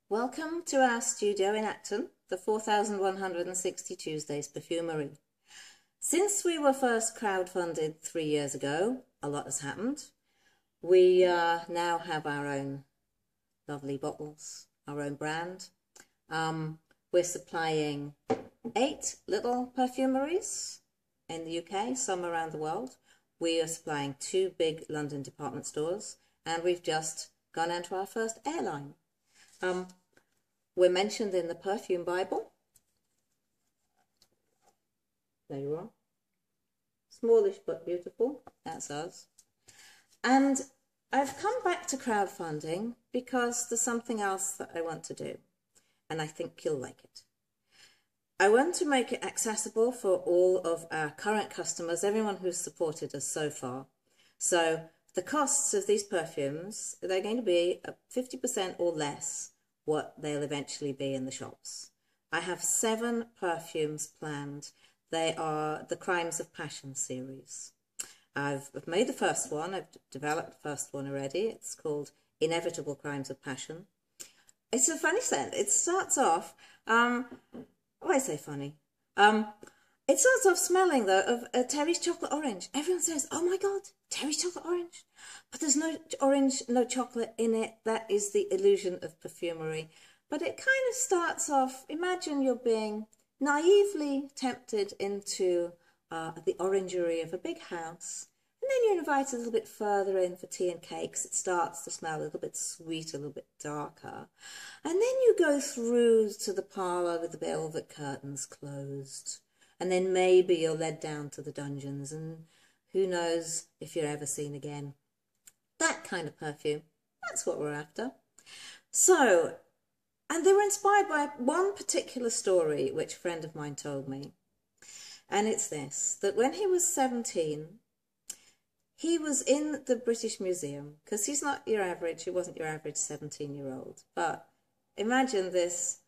Welcome to our studio in Acton, the 4160 Tuesdays Perfumery. Since we were first crowdfunded 3 years ago, a lot has happened. We now have our own lovely bottles, our own brand. We're supplying 8 little perfumeries in the UK, some around the world. We are supplying 2 big London department stores, and we've just gone into our first airline. We're mentioned in the Perfume Bible. There you are. Smallish but beautiful. That's us. And I've come back to crowdfunding because there's something else that I want to do, and I think you'll like it. I want to make it accessible for all of our current customers, everyone who's supported us so far. So the costs of these perfumes, they're going to be 50% or less what they'll eventually be in the shops. I have 7 perfumes planned. They are the Crimes of Passion series. I've made the first one. I've developed the first one already. It's called Inevitable Crimes of Passion. It's a funny scent. It starts off, I say funny. It starts off smelling, though, of Terry's chocolate orange. Everyone says, oh my God, Terry's chocolate orange. But there's no orange, no chocolate in it. That is the illusion of perfumery. But it kind of starts off, imagine you're being naively tempted into the orangery of a big house. And then you're invited a little bit further in for tea and cakes. It starts to smell a little bit sweet, a little bit darker. And then you go through to the parlour with the velvet curtains closed. And then maybe you're led down to the dungeons, and who knows if you're ever seen again. That kind of perfume, that's what we're after. So, and they were inspired by one particular story which a friend of mine told me. And it's this, that when he was 17, he was in the British Museum, because he wasn't your average 17-year-old. But imagine this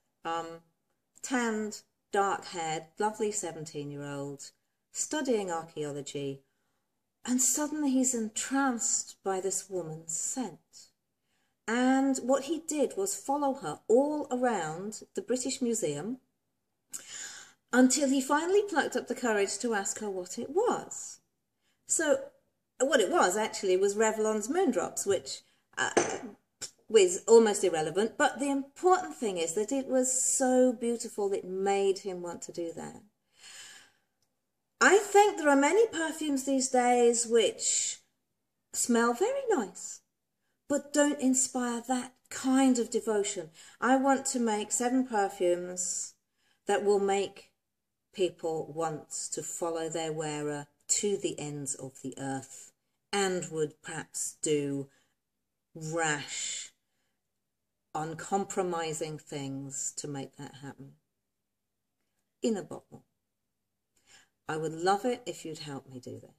tanned, dark-haired, lovely 17-year-old studying archaeology, and suddenly he's entranced by this woman's scent. And what he did was follow her all around the British Museum until he finally plucked up the courage to ask her what it was. So what it was actually was Revlon's Moondrops, which was almost irrelevant, but the important thing is that it was so beautiful it made him want to do that. I think there are many perfumes these days which smell very nice, but don't inspire that kind of devotion. I want to make 7 perfumes that will make people want to follow their wearer to the ends of the earth, and would perhaps do rash, uncompromising things to make that happen. In a bottle. I would love it if you'd help me do this.